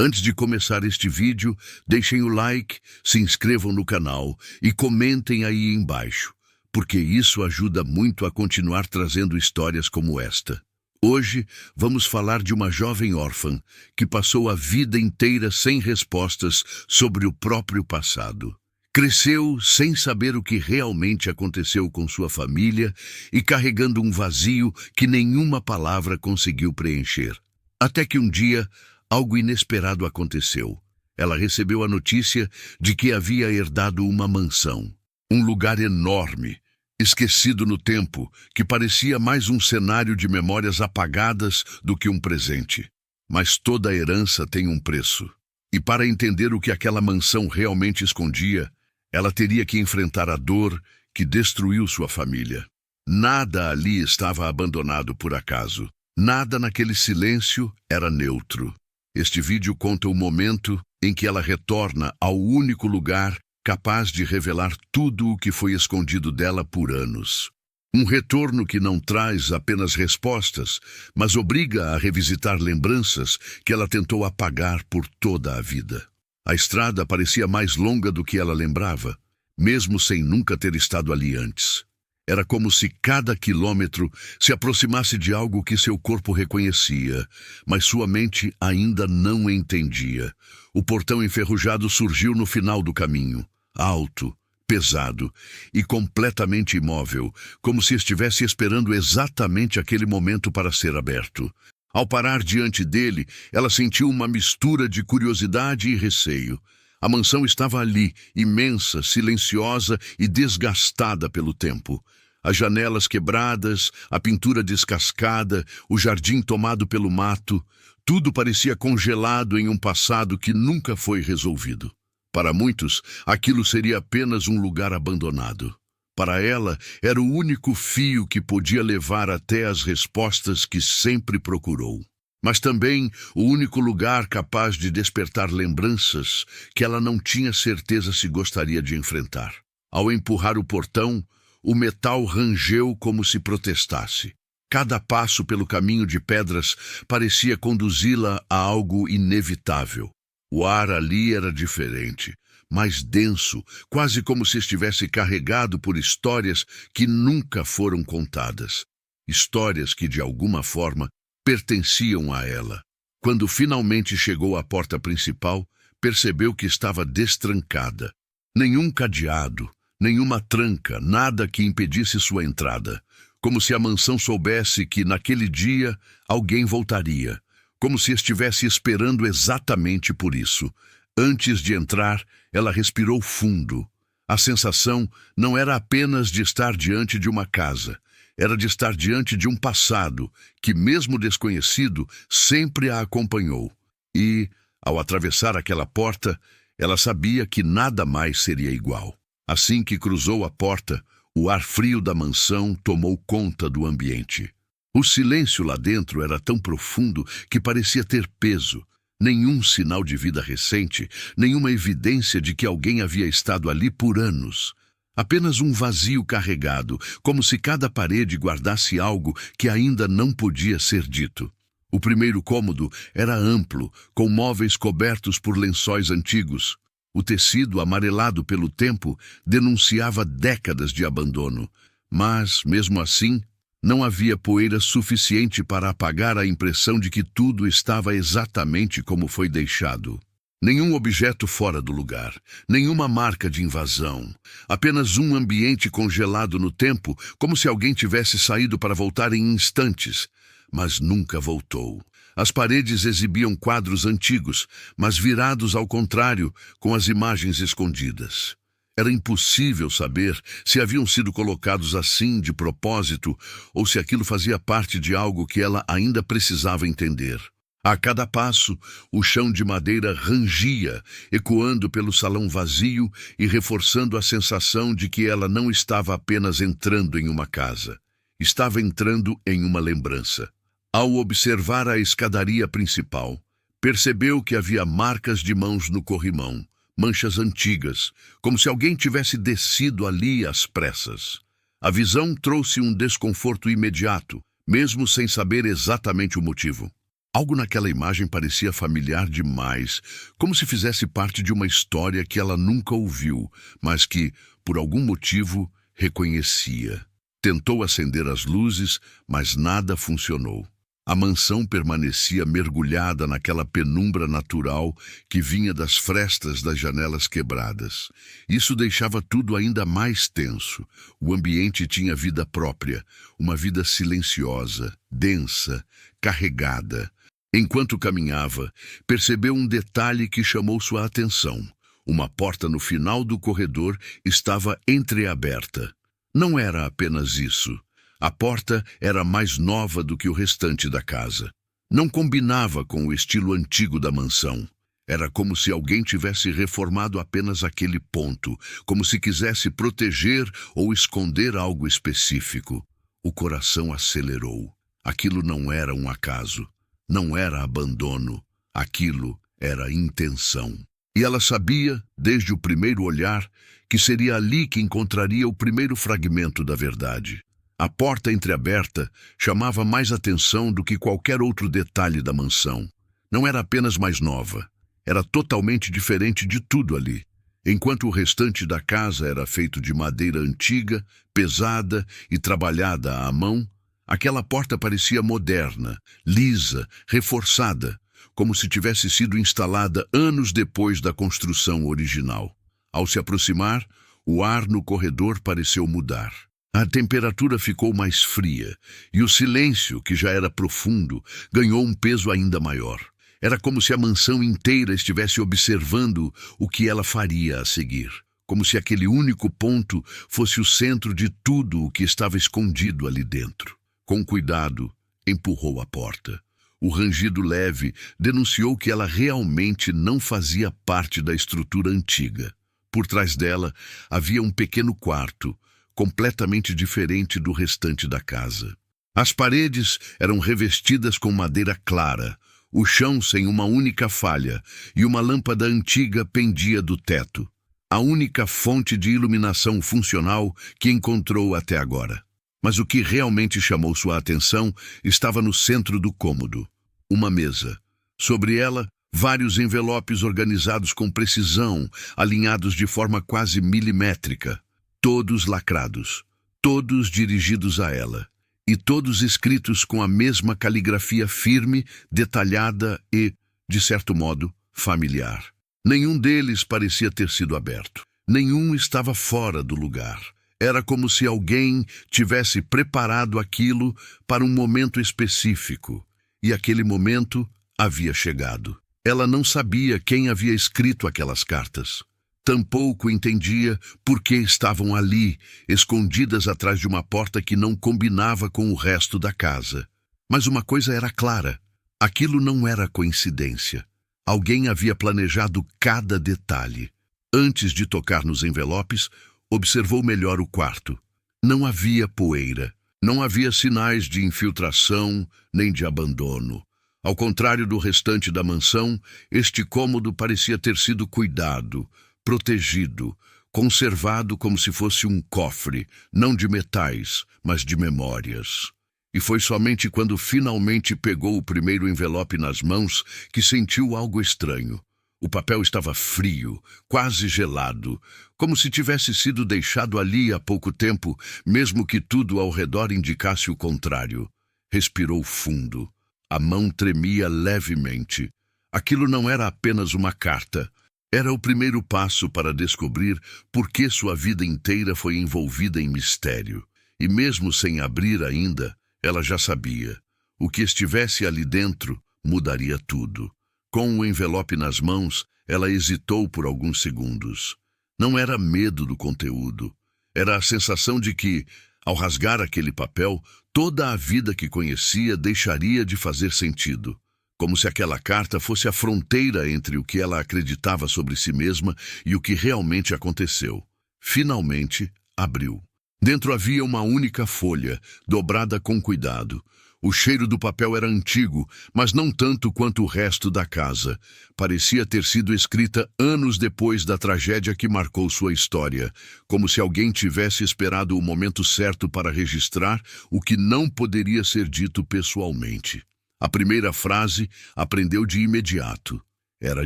Antes de começar este vídeo, deixem o like, se inscrevam no canal e comentem aí embaixo, porque isso ajuda muito a continuar trazendo histórias como esta. Hoje, vamos falar de uma jovem órfã que passou a vida inteira sem respostas sobre o próprio passado. Cresceu sem saber o que realmente aconteceu com sua família e carregando um vazio que nenhuma palavra conseguiu preencher. Até que um dia, algo inesperado aconteceu. Ela recebeu a notícia de que havia herdado uma mansão. Um lugar enorme, esquecido no tempo, que parecia mais um cenário de memórias apagadas do que um presente. Mas toda herança tem um preço. E para entender o que aquela mansão realmente escondia, ela teria que enfrentar a dor que destruiu sua família. Nada ali estava abandonado por acaso. Nada naquele silêncio era neutro. Este vídeo conta o momento em que ela retorna ao único lugar capaz de revelar tudo o que foi escondido dela por anos. Um retorno que não traz apenas respostas, mas obriga a revisitar lembranças que ela tentou apagar por toda a vida. A estrada parecia mais longa do que ela lembrava, mesmo sem nunca ter estado ali antes. Era como se cada quilômetro se aproximasse de algo que seu corpo reconhecia, mas sua mente ainda não entendia. O portão enferrujado surgiu no final do caminho, alto, pesado e completamente imóvel, como se estivesse esperando exatamente aquele momento para ser aberto. Ao parar diante dele, ela sentiu uma mistura de curiosidade e receio. A mansão estava ali, imensa, silenciosa e desgastada pelo tempo. As janelas quebradas, a pintura descascada, o jardim tomado pelo mato, tudo parecia congelado em um passado que nunca foi resolvido. Para muitos, aquilo seria apenas um lugar abandonado. Para ela, era o único fio que podia levar até as respostas que sempre procurou. Mas também o único lugar capaz de despertar lembranças que ela não tinha certeza se gostaria de enfrentar. Ao empurrar o portão, o metal rangeu como se protestasse. Cada passo pelo caminho de pedras parecia conduzi-la a algo inevitável. O ar ali era diferente, mais denso, quase como se estivesse carregado por histórias que nunca foram contadas. Histórias que, de alguma forma, pertenciam a ela. Quando finalmente chegou à porta principal, percebeu que estava destrancada. Nenhum cadeado, nenhuma tranca, nada que impedisse sua entrada. Como se a mansão soubesse que, naquele dia, alguém voltaria. Como se estivesse esperando exatamente por isso. Antes de entrar, ela respirou fundo. A sensação não era apenas de estar diante de uma casa. Era de estar diante de um passado que, mesmo desconhecido, sempre a acompanhou. E, ao atravessar aquela porta, ela sabia que nada mais seria igual. Assim que cruzou a porta, o ar frio da mansão tomou conta do ambiente. O silêncio lá dentro era tão profundo que parecia ter peso. Nenhum sinal de vida recente, nenhuma evidência de que alguém havia estado ali por anos. Apenas um vazio carregado, como se cada parede guardasse algo que ainda não podia ser dito. O primeiro cômodo era amplo, com móveis cobertos por lençóis antigos. O tecido, amarelado pelo tempo, denunciava décadas de abandono. Mas, mesmo assim, não havia poeira suficiente para apagar a impressão de que tudo estava exatamente como foi deixado. Nenhum objeto fora do lugar, nenhuma marca de invasão. Apenas um ambiente congelado no tempo, como se alguém tivesse saído para voltar em instantes, mas nunca voltou. As paredes exibiam quadros antigos, mas virados ao contrário, com as imagens escondidas. Era impossível saber se haviam sido colocados assim de propósito ou se aquilo fazia parte de algo que ela ainda precisava entender. A cada passo, o chão de madeira rangia, ecoando pelo salão vazio e reforçando a sensação de que ela não estava apenas entrando em uma casa. Estava entrando em uma lembrança. Ao observar a escadaria principal, percebeu que havia marcas de mãos no corrimão, manchas antigas, como se alguém tivesse descido ali às pressas. A visão trouxe um desconforto imediato, mesmo sem saber exatamente o motivo. Algo naquela imagem parecia familiar demais, como se fizesse parte de uma história que ela nunca ouviu, mas que, por algum motivo, reconhecia. Tentou acender as luzes, mas nada funcionou. A mansão permanecia mergulhada naquela penumbra natural que vinha das frestas das janelas quebradas. Isso deixava tudo ainda mais tenso. O ambiente tinha vida própria, uma vida silenciosa, densa, carregada. Enquanto caminhava, percebeu um detalhe que chamou sua atenção. Uma porta no final do corredor estava entreaberta. Não era apenas isso. A porta era mais nova do que o restante da casa. Não combinava com o estilo antigo da mansão. Era como se alguém tivesse reformado apenas aquele ponto, como se quisesse proteger ou esconder algo específico. O coração acelerou. Aquilo não era um acaso. Não era abandono. Aquilo era intenção. E ela sabia, desde o primeiro olhar, que seria ali que encontraria o primeiro fragmento da verdade. A porta entreaberta chamava mais atenção do que qualquer outro detalhe da mansão. Não era apenas mais nova. Era totalmente diferente de tudo ali. Enquanto o restante da casa era feito de madeira antiga, pesada e trabalhada à mão, aquela porta parecia moderna, lisa, reforçada, como se tivesse sido instalada anos depois da construção original. Ao se aproximar, o ar no corredor pareceu mudar. A temperatura ficou mais fria, e o silêncio, que já era profundo, ganhou um peso ainda maior. Era como se a mansão inteira estivesse observando o que ela faria a seguir. Como se aquele único ponto fosse o centro de tudo o que estava escondido ali dentro. Com cuidado, empurrou a porta. O rangido leve denunciou que ela realmente não fazia parte da estrutura antiga. Por trás dela havia um pequeno quarto, completamente diferente do restante da casa. As paredes eram revestidas com madeira clara, o chão sem uma única falha e uma lâmpada antiga pendia do teto, a única fonte de iluminação funcional que encontrou até agora. Mas o que realmente chamou sua atenção estava no centro do cômodo, uma mesa. Sobre ela, vários envelopes organizados com precisão, alinhados de forma quase milimétrica. Todos lacrados, todos dirigidos a ela, e todos escritos com a mesma caligrafia firme, detalhada e, de certo modo, familiar. Nenhum deles parecia ter sido aberto. Nenhum estava fora do lugar. Era como se alguém tivesse preparado aquilo para um momento específico, e aquele momento havia chegado. Ela não sabia quem havia escrito aquelas cartas. Tampouco entendia por que estavam ali, escondidas atrás de uma porta que não combinava com o resto da casa. Mas uma coisa era clara: aquilo não era coincidência. Alguém havia planejado cada detalhe. Antes de tocar nos envelopes, observou melhor o quarto. Não havia poeira, não havia sinais de infiltração nem de abandono. Ao contrário do restante da mansão, este cômodo parecia ter sido cuidado, protegido, conservado como se fosse um cofre, não de metais, mas de memórias. E foi somente quando finalmente pegou o primeiro envelope nas mãos que sentiu algo estranho. O papel estava frio, quase gelado, como se tivesse sido deixado ali há pouco tempo, mesmo que tudo ao redor indicasse o contrário. Respirou fundo. A mão tremia levemente. Aquilo não era apenas uma carta. Era o primeiro passo para descobrir por que sua vida inteira foi envolvida em mistério. E mesmo sem abrir ainda, ela já sabia. O que estivesse ali dentro mudaria tudo. Com o envelope nas mãos, ela hesitou por alguns segundos. Não era medo do conteúdo. Era a sensação de que, ao rasgar aquele papel, toda a vida que conhecia deixaria de fazer sentido. Como se aquela carta fosse a fronteira entre o que ela acreditava sobre si mesma e o que realmente aconteceu. Finalmente, abriu. Dentro havia uma única folha, dobrada com cuidado. O cheiro do papel era antigo, mas não tanto quanto o resto da casa. Parecia ter sido escrita anos depois da tragédia que marcou sua história, como se alguém tivesse esperado o momento certo para registrar o que não poderia ser dito pessoalmente. A primeira frase aprendeu de imediato. Era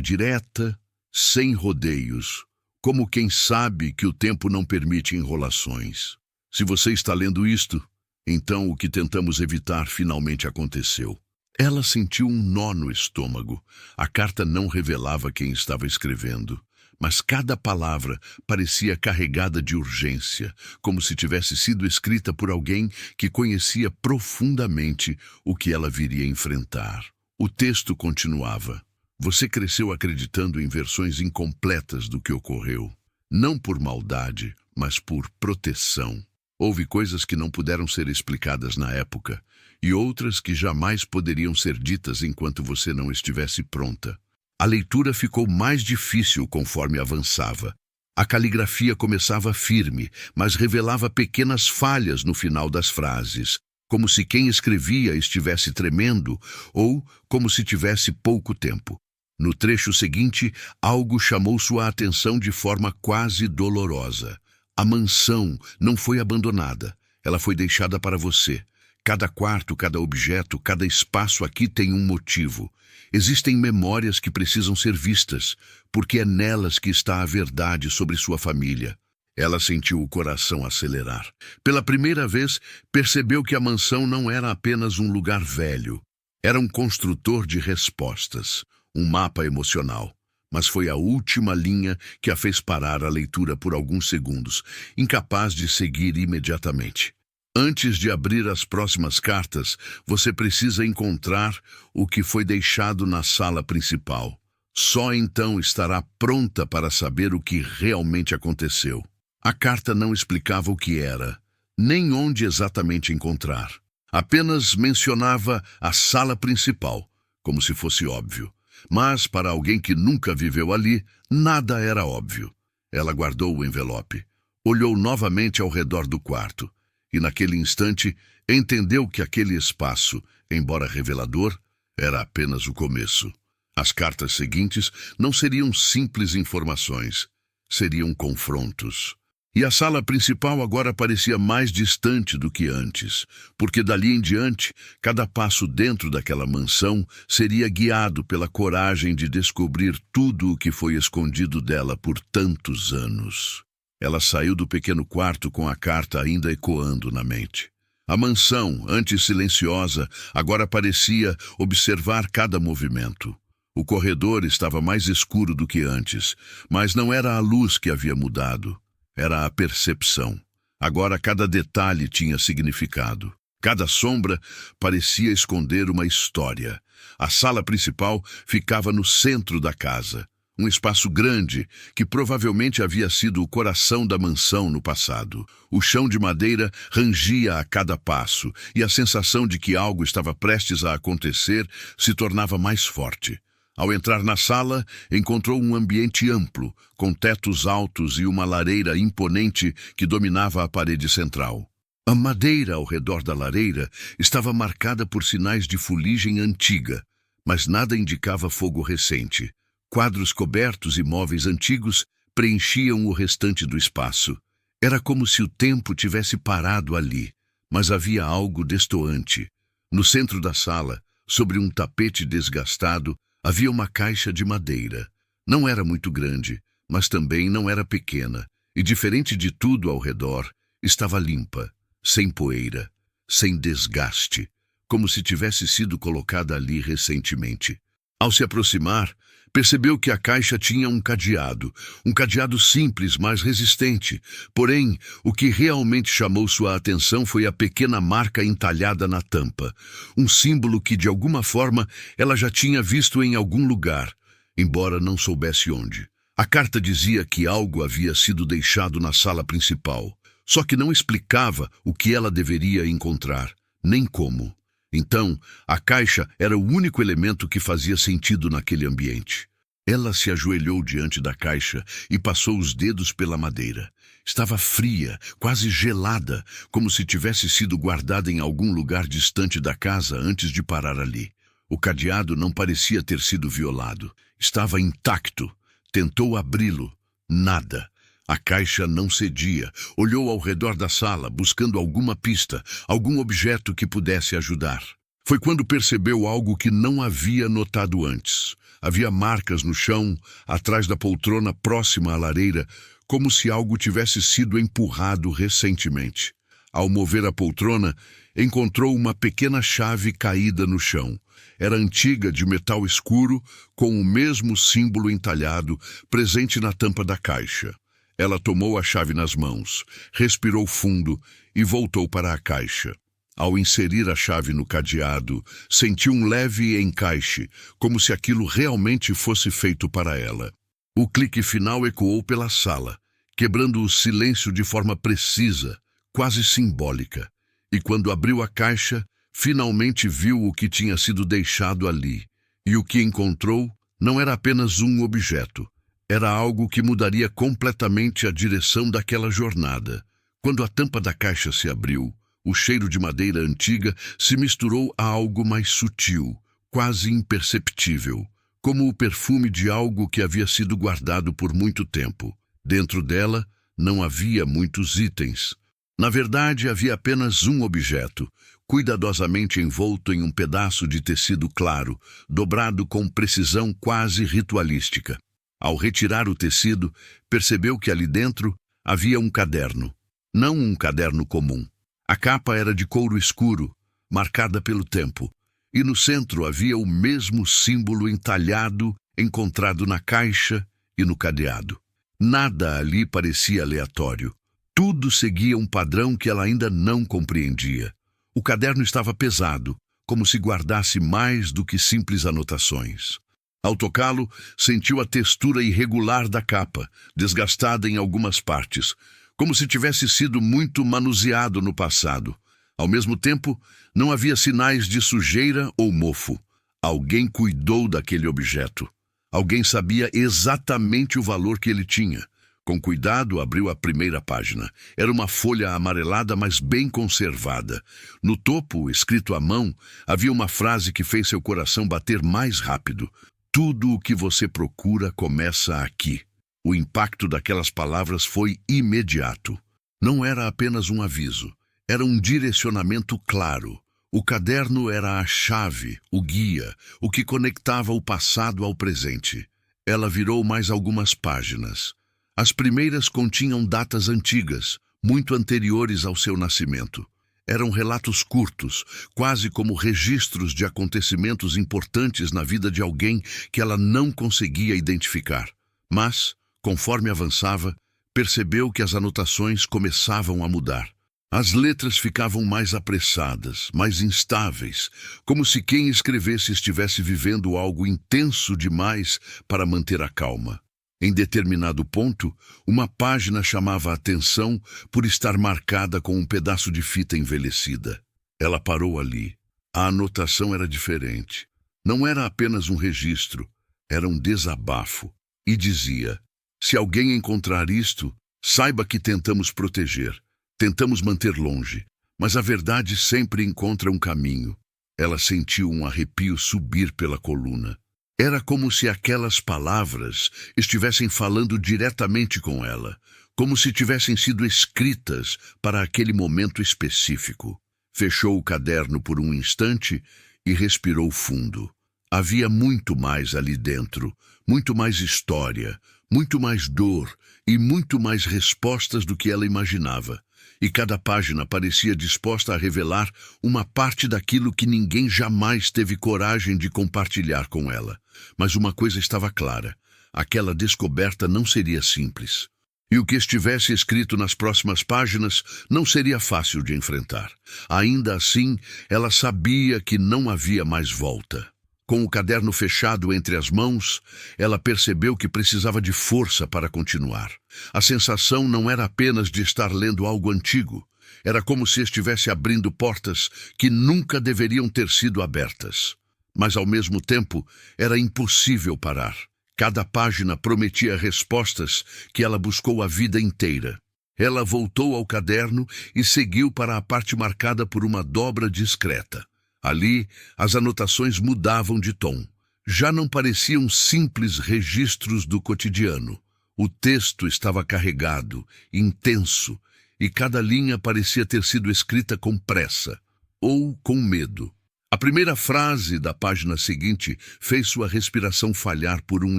direta, sem rodeios, como quem sabe que o tempo não permite enrolações. Se você está lendo isto, então o que tentamos evitar finalmente aconteceu. Ela sentiu um nó no estômago. A carta não revelava quem estava escrevendo, mas cada palavra parecia carregada de urgência, como se tivesse sido escrita por alguém que conhecia profundamente o que ela viria enfrentar. O texto continuava. Você cresceu acreditando em versões incompletas do que ocorreu. Não por maldade, mas por proteção. Houve coisas que não puderam ser explicadas na época, e outras que jamais poderiam ser ditas enquanto você não estivesse pronta. A leitura ficou mais difícil conforme avançava. A caligrafia começava firme, mas revelava pequenas falhas no final das frases, como se quem escrevia estivesse tremendo ou como se tivesse pouco tempo. No trecho seguinte, algo chamou sua atenção de forma quase dolorosa. A mansão não foi abandonada, ela foi deixada para você. Cada quarto, cada objeto, cada espaço aqui tem um motivo. Existem memórias que precisam ser vistas, porque é nelas que está a verdade sobre sua família. Ela sentiu o coração acelerar. Pela primeira vez, percebeu que a mansão não era apenas um lugar velho. Era um construtor de respostas, um mapa emocional. Mas foi a última linha que a fez parar a leitura por alguns segundos, incapaz de seguir imediatamente. Antes de abrir as próximas cartas, você precisa encontrar o que foi deixado na sala principal. Só então estará pronta para saber o que realmente aconteceu. A carta não explicava o que era, nem onde exatamente encontrar. Apenas mencionava a sala principal, como se fosse óbvio. Mas, para alguém que nunca viveu ali, nada era óbvio. Ela guardou o envelope, olhou novamente ao redor do quarto, e naquele instante entendeu que aquele espaço, embora revelador, era apenas o começo. As cartas seguintes não seriam simples informações, seriam confrontos. E a sala principal agora parecia mais distante do que antes, porque dali em diante, cada passo dentro daquela mansão seria guiado pela coragem de descobrir tudo o que foi escondido dela por tantos anos. Ela saiu do pequeno quarto com a carta ainda ecoando na mente. A mansão, antes silenciosa, agora parecia observar cada movimento. O corredor estava mais escuro do que antes, mas não era a luz que havia mudado. Era a percepção. Agora cada detalhe tinha significado. Cada sombra parecia esconder uma história. A sala principal ficava no centro da casa. Um espaço grande que provavelmente havia sido o coração da mansão no passado. O chão de madeira rangia a cada passo e a sensação de que algo estava prestes a acontecer se tornava mais forte. Ao entrar na sala, encontrou um ambiente amplo, com tetos altos e uma lareira imponente que dominava a parede central. A madeira ao redor da lareira estava marcada por sinais de fuligem antiga, mas nada indicava fogo recente. Quadros cobertos e móveis antigos preenchiam o restante do espaço. Era como se o tempo tivesse parado ali, mas havia algo destoante. No centro da sala, sobre um tapete desgastado, havia uma caixa de madeira. Não era muito grande, mas também não era pequena, e diferente de tudo ao redor, estava limpa, sem poeira, sem desgaste, como se tivesse sido colocada ali recentemente. Ao se aproximar, percebeu que a caixa tinha um cadeado simples, mas resistente. Porém, o que realmente chamou sua atenção foi a pequena marca entalhada na tampa, um símbolo que, de alguma forma, ela já tinha visto em algum lugar, embora não soubesse onde. A carta dizia que algo havia sido deixado na sala principal, só que não explicava o que ela deveria encontrar, nem como. Então, a caixa era o único elemento que fazia sentido naquele ambiente. Ela se ajoelhou diante da caixa e passou os dedos pela madeira. Estava fria, quase gelada, como se tivesse sido guardada em algum lugar distante da casa antes de parar ali. O cadeado não parecia ter sido violado. Estava intacto. Tentou abri-lo. Nada. A caixa não cedia. Olhou ao redor da sala, buscando alguma pista, algum objeto que pudesse ajudar. Foi quando percebeu algo que não havia notado antes. Havia marcas no chão, atrás da poltrona próxima à lareira, como se algo tivesse sido empurrado recentemente. Ao mover a poltrona, encontrou uma pequena chave caída no chão. Era antiga, de metal escuro, com o mesmo símbolo entalhado, presente na tampa da caixa. Ela tomou a chave nas mãos, respirou fundo e voltou para a caixa. Ao inserir a chave no cadeado, sentiu um leve encaixe, como se aquilo realmente fosse feito para ela. O clique final ecoou pela sala, quebrando o silêncio de forma precisa, quase simbólica. E quando abriu a caixa, finalmente viu o que tinha sido deixado ali. E o que encontrou não era apenas um objeto. Era algo que mudaria completamente a direção daquela jornada. Quando a tampa da caixa se abriu, o cheiro de madeira antiga se misturou a algo mais sutil, quase imperceptível, como o perfume de algo que havia sido guardado por muito tempo. Dentro dela não havia muitos itens. Na verdade, havia apenas um objeto, cuidadosamente envolto em um pedaço de tecido claro, dobrado com precisão quase ritualística. Ao retirar o tecido, percebeu que ali dentro havia um caderno. Não um caderno comum. A capa era de couro escuro, marcada pelo tempo, e no centro havia o mesmo símbolo entalhado encontrado na caixa e no cadeado. Nada ali parecia aleatório. Tudo seguia um padrão que ela ainda não compreendia. O caderno estava pesado, como se guardasse mais do que simples anotações. Ao tocá-lo, sentiu a textura irregular da capa, desgastada em algumas partes, como se tivesse sido muito manuseado no passado. Ao mesmo tempo, não havia sinais de sujeira ou mofo. Alguém cuidou daquele objeto. Alguém sabia exatamente o valor que ele tinha. Com cuidado, abriu a primeira página. Era uma folha amarelada, mas bem conservada. No topo, escrito à mão, havia uma frase que fez seu coração bater mais rápido. Tudo o que você procura começa aqui. O impacto daquelas palavras foi imediato. Não era apenas um aviso, era um direcionamento claro. O caderno era a chave, o guia, o que conectava o passado ao presente. Ela virou mais algumas páginas. As primeiras continham datas antigas, muito anteriores ao seu nascimento. Eram relatos curtos, quase como registros de acontecimentos importantes na vida de alguém que ela não conseguia identificar. Mas, conforme avançava, percebeu que as anotações começavam a mudar. As letras ficavam mais apressadas, mais instáveis, como se quem escrevesse estivesse vivendo algo intenso demais para manter a calma. Em determinado ponto, uma página chamava a atenção por estar marcada com um pedaço de fita envelhecida. Ela parou ali. A anotação era diferente. Não era apenas um registro, era um desabafo. E dizia: se alguém encontrar isto, saiba que tentamos proteger, tentamos manter longe, mas a verdade sempre encontra um caminho. Ela sentiu um arrepio subir pela coluna. Era como se aquelas palavras estivessem falando diretamente com ela, como se tivessem sido escritas para aquele momento específico. Fechou o caderno por um instante e respirou fundo. Havia muito mais ali dentro, muito mais história, muito mais dor e muito mais respostas do que ela imaginava. E cada página parecia disposta a revelar uma parte daquilo que ninguém jamais teve coragem de compartilhar com ela. Mas uma coisa estava clara: aquela descoberta não seria simples. E o que estivesse escrito nas próximas páginas não seria fácil de enfrentar. Ainda assim, ela sabia que não havia mais volta. Com o caderno fechado entre as mãos, ela percebeu que precisava de força para continuar. A sensação não era apenas de estar lendo algo antigo. Era como se estivesse abrindo portas que nunca deveriam ter sido abertas. Mas, ao mesmo tempo, era impossível parar. Cada página prometia respostas que ela buscou a vida inteira. Ela voltou ao caderno e seguiu para a parte marcada por uma dobra discreta. Ali, as anotações mudavam de tom. Já não pareciam simples registros do cotidiano. O texto estava carregado, intenso, e cada linha parecia ter sido escrita com pressa, ou com medo. A primeira frase da página seguinte fez sua respiração falhar por um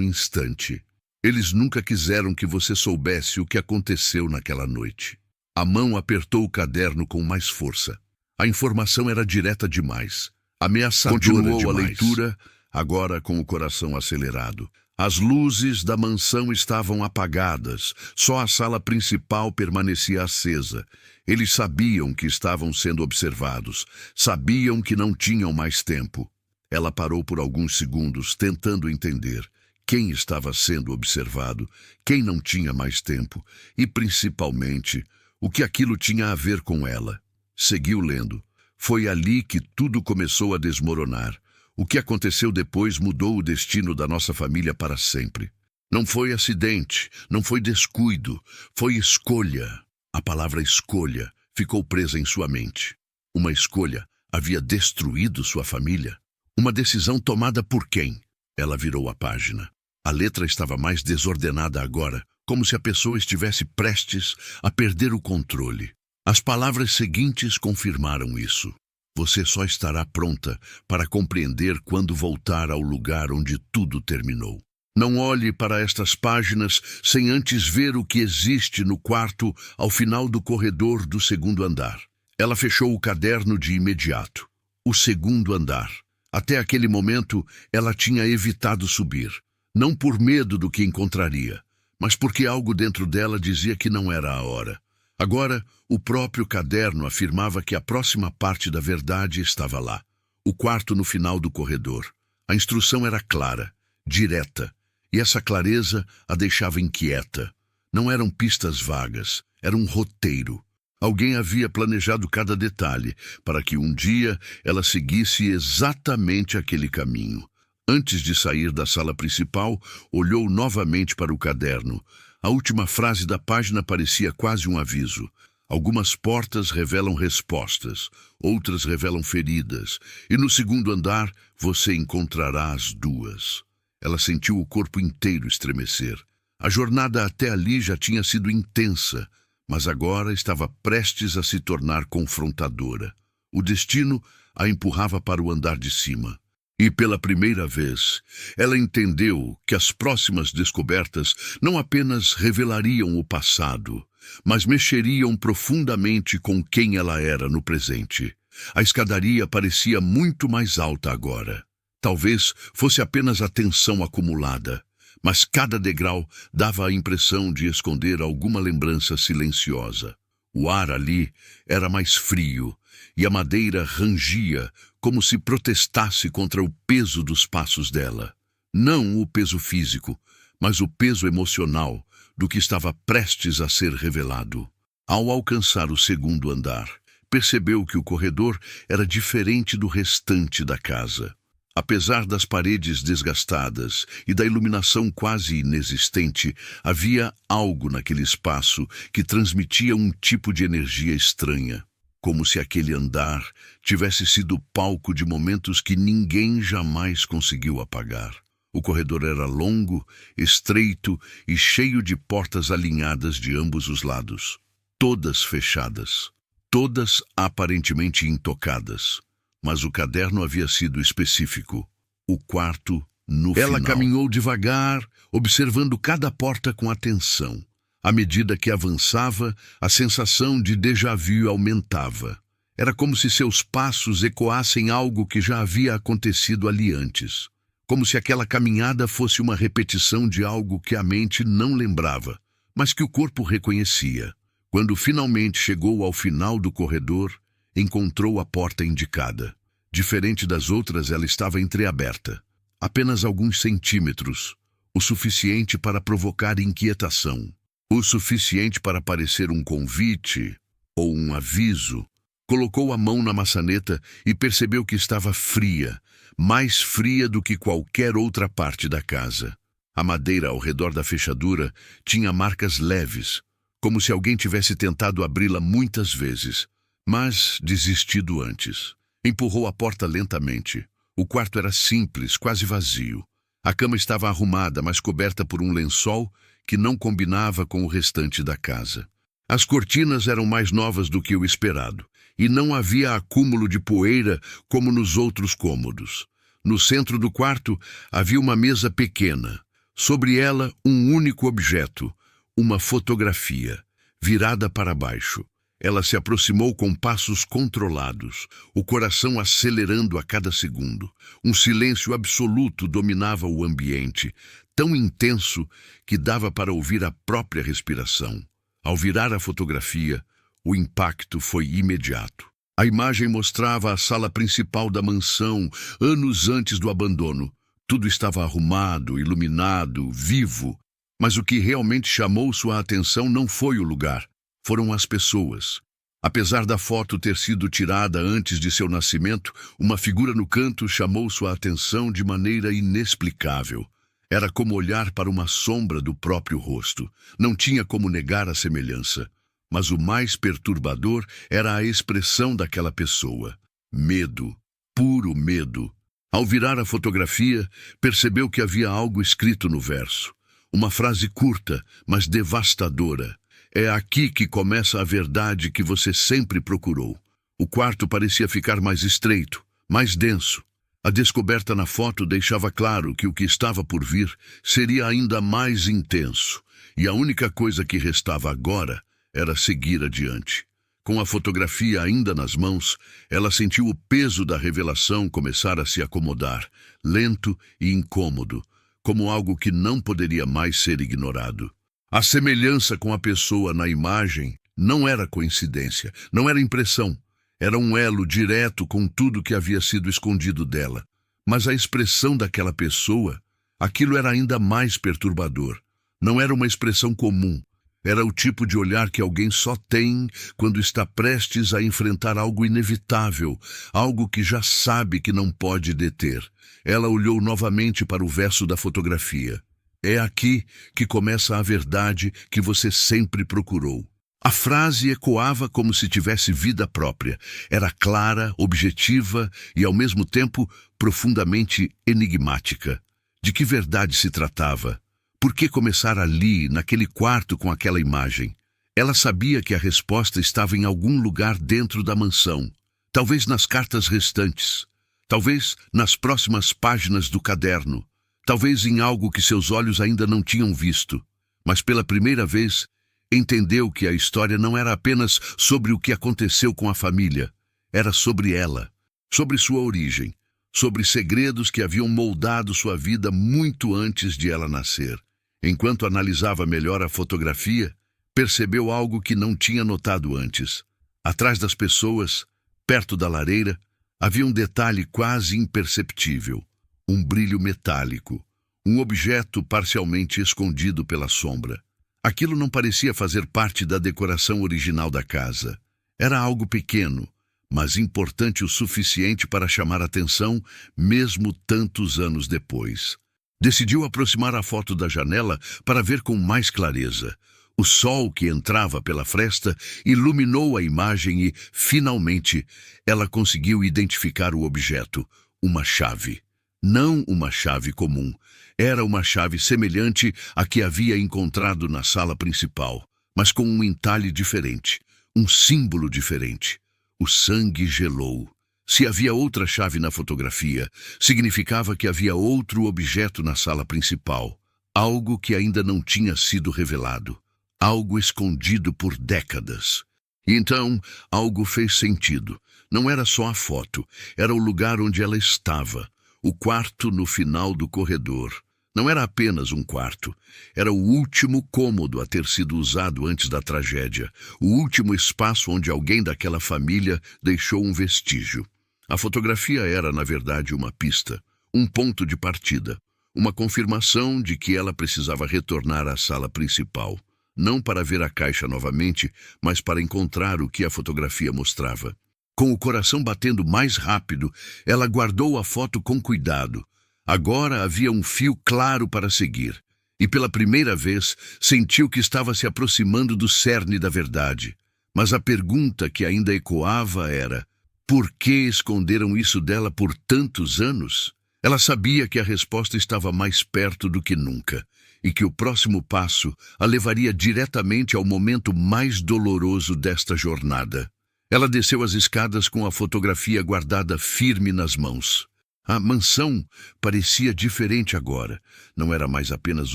instante. Eles nunca quiseram que você soubesse o que aconteceu naquela noite. A mão apertou o caderno com mais força. A informação era direta demais, ameaçadora demais. Continuou a leitura, agora com o coração acelerado. As luzes da mansão estavam apagadas, só a sala principal permanecia acesa. Eles sabiam que estavam sendo observados, sabiam que não tinham mais tempo. Ela parou por alguns segundos, tentando entender quem estava sendo observado, quem não tinha mais tempo e, principalmente, o que aquilo tinha a ver com ela. Seguiu lendo. Foi ali que tudo começou a desmoronar. O que aconteceu depois mudou o destino da nossa família para sempre. Não foi acidente, não foi descuido, foi escolha. A palavra escolha ficou presa em sua mente. Uma escolha havia destruído sua família. Uma decisão tomada por quem? Ela virou a página. A letra estava mais desordenada agora, como se a pessoa estivesse prestes a perder o controle. As palavras seguintes confirmaram isso. Você só estará pronta para compreender quando voltar ao lugar onde tudo terminou. Não olhe para estas páginas sem antes ver o que existe no quarto ao final do corredor do segundo andar. Ela fechou o caderno de imediato. O segundo andar. Até aquele momento, ela tinha evitado subir. Não por medo do que encontraria, mas porque algo dentro dela dizia que não era a hora. Agora, o próprio caderno afirmava que a próxima parte da verdade estava lá. O quarto no final do corredor. A instrução era clara, direta, e essa clareza a deixava inquieta. Não eram pistas vagas, era um roteiro. Alguém havia planejado cada detalhe para que um dia ela seguisse exatamente aquele caminho. Antes de sair da sala principal, olhou novamente para o caderno. A última frase da página parecia quase um aviso. Algumas portas revelam respostas, outras revelam feridas, e no segundo andar você encontrará as duas. Ela sentiu o corpo inteiro estremecer. A jornada até ali já tinha sido intensa, mas agora estava prestes a se tornar confrontadora. O destino a empurrava para o andar de cima. E pela primeira vez, ela entendeu que as próximas descobertas não apenas revelariam o passado, mas mexeriam profundamente com quem ela era no presente. A escadaria parecia muito mais alta agora. Talvez fosse apenas a tensão acumulada, mas cada degrau dava a impressão de esconder alguma lembrança silenciosa. O ar ali era mais frio e a madeira rangia como se protestasse contra o peso dos passos dela. Não o peso físico, mas o peso emocional do que estava prestes a ser revelado. Ao alcançar o segundo andar, percebeu que o corredor era diferente do restante da casa. Apesar das paredes desgastadas e da iluminação quase inexistente, havia algo naquele espaço que transmitia um tipo de energia estranha, como se aquele andar tivesse sido palco de momentos que ninguém jamais conseguiu apagar. O corredor era longo, estreito e cheio de portas alinhadas de ambos os lados, todas fechadas, todas aparentemente intocadas. Mas o caderno havia sido específico. O quarto no final. Ela caminhou devagar, observando cada porta com atenção. À medida que avançava, a sensação de déjà vu aumentava. Era como se seus passos ecoassem algo que já havia acontecido ali antes. Como se aquela caminhada fosse uma repetição de algo que a mente não lembrava, mas que o corpo reconhecia. Quando finalmente chegou ao final do corredor, encontrou a porta indicada. Diferente das outras, ela estava entreaberta. Apenas alguns centímetros, o suficiente para provocar inquietação. O suficiente para parecer um convite ou um aviso. Colocou a mão na maçaneta e percebeu que estava fria, mais fria do que qualquer outra parte da casa. A madeira ao redor da fechadura tinha marcas leves, como se alguém tivesse tentado abri-la muitas vezes, mas desistido antes. Empurrou a porta lentamente. O quarto era simples, quase vazio. A cama estava arrumada, mas coberta por um lençol que não combinava com o restante da casa. As cortinas eram mais novas do que o esperado, e não havia acúmulo de poeira como nos outros cômodos. No centro do quarto havia uma mesa pequena. Sobre ela, um único objeto, uma fotografia, virada para baixo. Ela se aproximou com passos controlados, o coração acelerando a cada segundo. Um silêncio absoluto dominava o ambiente, tão intenso que dava para ouvir a própria respiração. Ao virar a fotografia, o impacto foi imediato. A imagem mostrava a sala principal da mansão, anos antes do abandono. Tudo estava arrumado, iluminado, vivo. Mas o que realmente chamou sua atenção não foi o lugar, foram as pessoas. Apesar da foto ter sido tirada antes de seu nascimento, uma figura no canto chamou sua atenção de maneira inexplicável. Era como olhar para uma sombra do próprio rosto. Não tinha como negar a semelhança. Mas o mais perturbador era a expressão daquela pessoa. Medo, puro medo. Ao virar a fotografia, percebeu que havia algo escrito no verso. Uma frase curta, mas devastadora. É aqui que começa a verdade que você sempre procurou. O quarto parecia ficar mais estreito, mais denso. A descoberta na foto deixava claro que o que estava por vir seria ainda mais intenso. E a única coisa que restava agora era seguir adiante. Com a fotografia ainda nas mãos, ela sentiu o peso da revelação começar a se acomodar, lento e incômodo, como algo que não poderia mais ser ignorado. A semelhança com a pessoa na imagem não era coincidência, não era impressão. Era um elo direto com tudo que havia sido escondido dela. Mas a expressão daquela pessoa, aquilo era ainda mais perturbador. Não era uma expressão comum. Era o tipo de olhar que alguém só tem quando está prestes a enfrentar algo inevitável, algo que já sabe que não pode deter. Ela olhou novamente para o verso da fotografia. É aqui que começa a verdade que você sempre procurou. A frase ecoava como se tivesse vida própria. Era clara, objetiva e, ao mesmo tempo, profundamente enigmática. De que verdade se tratava? Por que começar ali, naquele quarto com aquela imagem? Ela sabia que a resposta estava em algum lugar dentro da mansão. Talvez nas cartas restantes. Talvez nas próximas páginas do caderno. Talvez em algo que seus olhos ainda não tinham visto. Mas pela primeira vez, entendeu que a história não era apenas sobre o que aconteceu com a família. Era sobre ela, sobre sua origem, sobre segredos que haviam moldado sua vida muito antes de ela nascer. Enquanto analisava melhor a fotografia, percebeu algo que não tinha notado antes. Atrás das pessoas, perto da lareira, havia um detalhe quase imperceptível. Um brilho metálico, um objeto parcialmente escondido pela sombra. Aquilo não parecia fazer parte da decoração original da casa. Era algo pequeno, mas importante o suficiente para chamar atenção, mesmo tantos anos depois. Decidiu aproximar a foto da janela para ver com mais clareza. O sol que entrava pela fresta iluminou a imagem e, finalmente, ela conseguiu identificar o objeto, uma chave. Não uma chave comum. Era uma chave semelhante à que havia encontrado na sala principal, mas com um entalhe diferente, um símbolo diferente. O sangue gelou. Se havia outra chave na fotografia, significava que havia outro objeto na sala principal, algo que ainda não tinha sido revelado, algo escondido por décadas. E então, algo fez sentido. Não era só a foto, era o lugar onde ela estava, o quarto no final do corredor. Não era apenas um quarto, era o último cômodo a ter sido usado antes da tragédia, o último espaço onde alguém daquela família deixou um vestígio. A fotografia era, na verdade, uma pista, um ponto de partida, uma confirmação de que ela precisava retornar à sala principal, não para ver a caixa novamente, mas para encontrar o que a fotografia mostrava. Com o coração batendo mais rápido, ela guardou a foto com cuidado. Agora havia um fio claro para seguir, e pela primeira vez sentiu que estava se aproximando do cerne da verdade. Mas a pergunta que ainda ecoava era: por que esconderam isso dela por tantos anos? Ela sabia que a resposta estava mais perto do que nunca, e que o próximo passo a levaria diretamente ao momento mais doloroso desta jornada. Ela desceu as escadas com a fotografia guardada firme nas mãos. A mansão parecia diferente agora. Não era mais apenas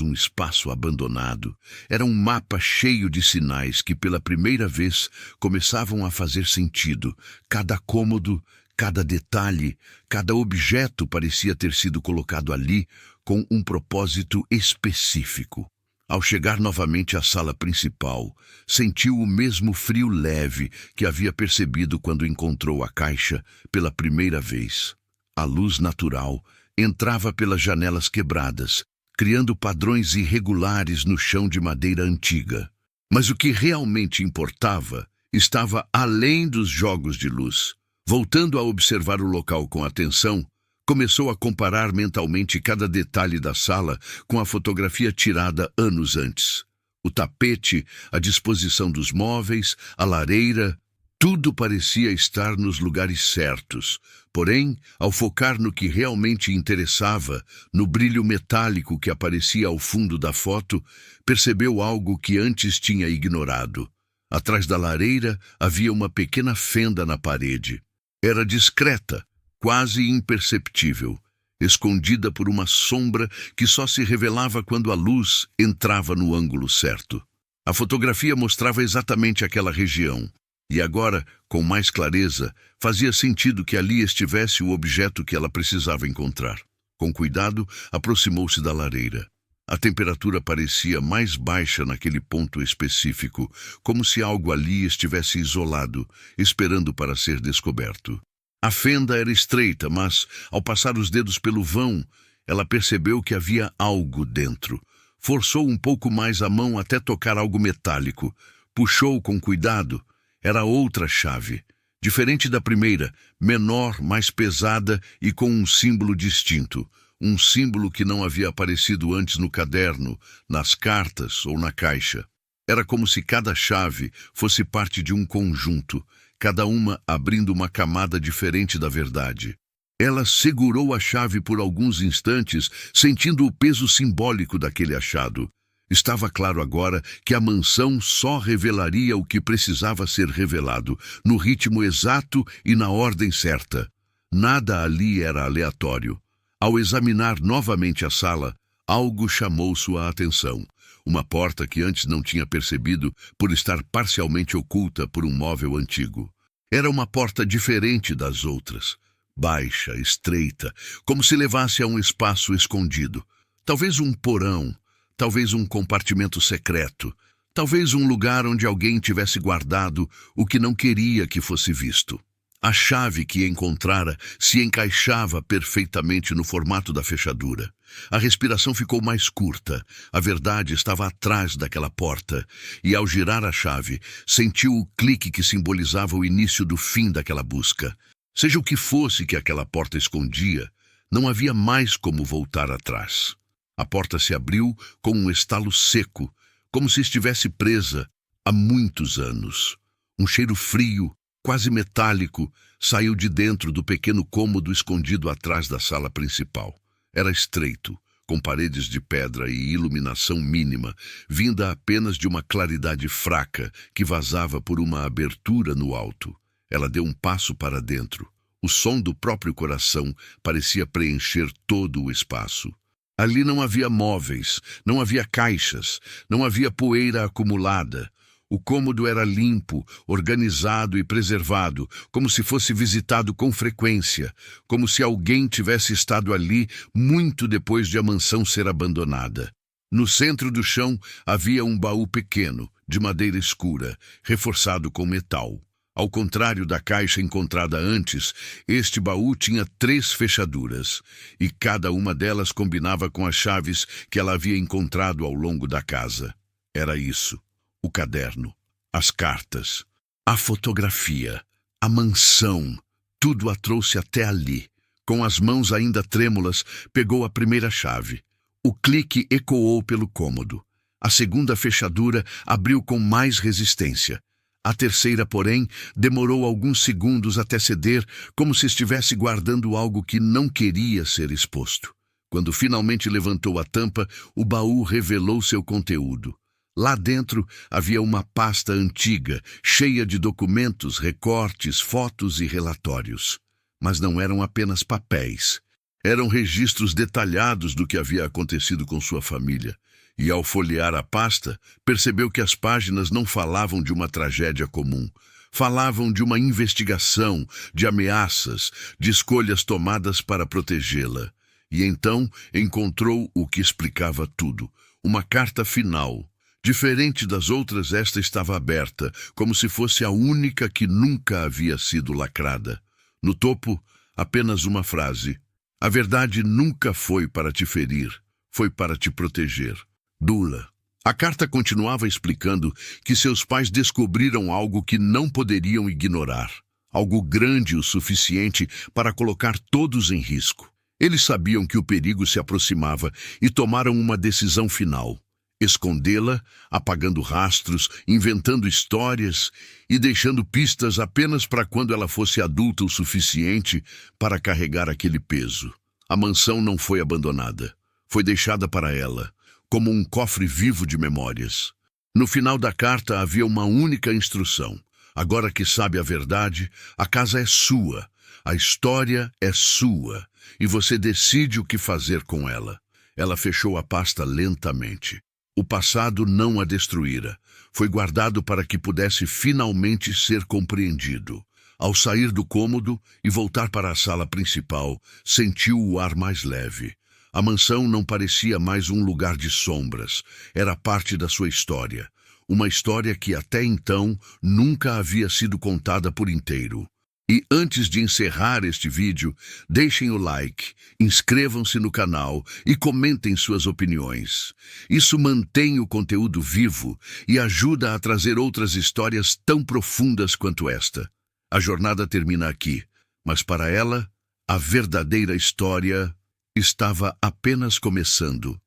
um espaço abandonado. Era um mapa cheio de sinais que, pela primeira vez, começavam a fazer sentido. Cada cômodo, cada detalhe, cada objeto parecia ter sido colocado ali com um propósito específico. Ao chegar novamente à sala principal, sentiu o mesmo frio leve que havia percebido quando encontrou a caixa pela primeira vez. A luz natural entrava pelas janelas quebradas, criando padrões irregulares no chão de madeira antiga. Mas o que realmente importava estava além dos jogos de luz. Voltando a observar o local com atenção, começou a comparar mentalmente cada detalhe da sala com a fotografia tirada anos antes. O tapete, a disposição dos móveis, a lareira, tudo parecia estar nos lugares certos. Porém, ao focar no que realmente interessava, no brilho metálico que aparecia ao fundo da foto, percebeu algo que antes tinha ignorado. Atrás da lareira havia uma pequena fenda na parede. Era discreta, quase imperceptível, escondida por uma sombra que só se revelava quando a luz entrava no ângulo certo. A fotografia mostrava exatamente aquela região, e agora, com mais clareza, fazia sentido que ali estivesse o objeto que ela precisava encontrar. Com cuidado, aproximou-se da lareira. A temperatura parecia mais baixa naquele ponto específico, como se algo ali estivesse isolado, esperando para ser descoberto. A fenda era estreita, mas, ao passar os dedos pelo vão, ela percebeu que havia algo dentro. Forçou um pouco mais a mão até tocar algo metálico. Puxou com cuidado. Era outra chave, diferente da primeira, menor, mais pesada e com um símbolo distinto. Um símbolo que não havia aparecido antes no caderno, nas cartas ou na caixa. Era como se cada chave fosse parte de um conjunto, cada uma abrindo uma camada diferente da verdade. Ela segurou a chave por alguns instantes, sentindo o peso simbólico daquele achado. Estava claro agora que a mansão só revelaria o que precisava ser revelado, no ritmo exato e na ordem certa. Nada ali era aleatório. Ao examinar novamente a sala, algo chamou sua atenção. Uma porta que antes não tinha percebido por estar parcialmente oculta por um móvel antigo. Era uma porta diferente das outras. Baixa, estreita, como se levasse a um espaço escondido. Talvez um porão. Talvez um compartimento secreto, talvez um lugar onde alguém tivesse guardado o que não queria que fosse visto. A chave que encontrara se encaixava perfeitamente no formato da fechadura. A respiração ficou mais curta, a verdade estava atrás daquela porta, e ao girar a chave, sentiu o clique que simbolizava o início do fim daquela busca. Seja o que fosse que aquela porta escondia, não havia mais como voltar atrás. A porta se abriu com um estalo seco, como se estivesse presa há muitos anos. Um cheiro frio, quase metálico, saiu de dentro do pequeno cômodo escondido atrás da sala principal. Era estreito, com paredes de pedra e iluminação mínima, vinda apenas de uma claridade fraca que vazava por uma abertura no alto. Ela deu um passo para dentro. O som do próprio coração parecia preencher todo o espaço. Ali não havia móveis, não havia caixas, não havia poeira acumulada. O cômodo era limpo, organizado e preservado, como se fosse visitado com frequência, como se alguém tivesse estado ali muito depois de a mansão ser abandonada. No centro do chão havia um baú pequeno, de madeira escura, reforçado com metal. Ao contrário da caixa encontrada antes, este baú tinha 3 fechaduras, e cada uma delas combinava com as chaves que ela havia encontrado ao longo da casa. Era isso: o caderno, as cartas, a fotografia, a mansão. Tudo a trouxe até ali. Com as mãos ainda trêmulas, pegou a primeira chave. O clique ecoou pelo cômodo. A segunda fechadura abriu com mais resistência. A terceira, porém, demorou alguns segundos até ceder, como se estivesse guardando algo que não queria ser exposto. Quando finalmente levantou a tampa, o baú revelou seu conteúdo. Lá dentro havia uma pasta antiga, cheia de documentos, recortes, fotos e relatórios. Mas não eram apenas papéis. Eram registros detalhados do que havia acontecido com sua família. E ao folhear a pasta, percebeu que as páginas não falavam de uma tragédia comum. Falavam de uma investigação, de ameaças, de escolhas tomadas para protegê-la. E então encontrou o que explicava tudo. Uma carta final. Diferente das outras, esta estava aberta, como se fosse a única que nunca havia sido lacrada. No topo, apenas uma frase. A verdade nunca foi para te ferir, foi para te proteger. Dula. A carta continuava explicando que seus pais descobriram algo que não poderiam ignorar. Algo grande o suficiente para colocar todos em risco. Eles sabiam que o perigo se aproximava e tomaram uma decisão final. Escondê-la, apagando rastros, inventando histórias e deixando pistas apenas para quando ela fosse adulta o suficiente para carregar aquele peso. A mansão não foi abandonada. Foi deixada para ela, como um cofre vivo de memórias. No final da carta havia uma única instrução. Agora que sabe a verdade, a casa é sua, a história é sua, e você decide o que fazer com ela. Ela fechou a pasta lentamente. O passado não a destruíra. Foi guardado para que pudesse finalmente ser compreendido. Ao sair do cômodo e voltar para a sala principal, sentiu o ar mais leve. A mansão não parecia mais um lugar de sombras. Era parte da sua história. Uma história que até então nunca havia sido contada por inteiro. E antes de encerrar este vídeo, deixem o like, inscrevam-se no canal e comentem suas opiniões. Isso mantém o conteúdo vivo e ajuda a trazer outras histórias tão profundas quanto esta. A jornada termina aqui, mas para ela, a verdadeira história estava apenas começando.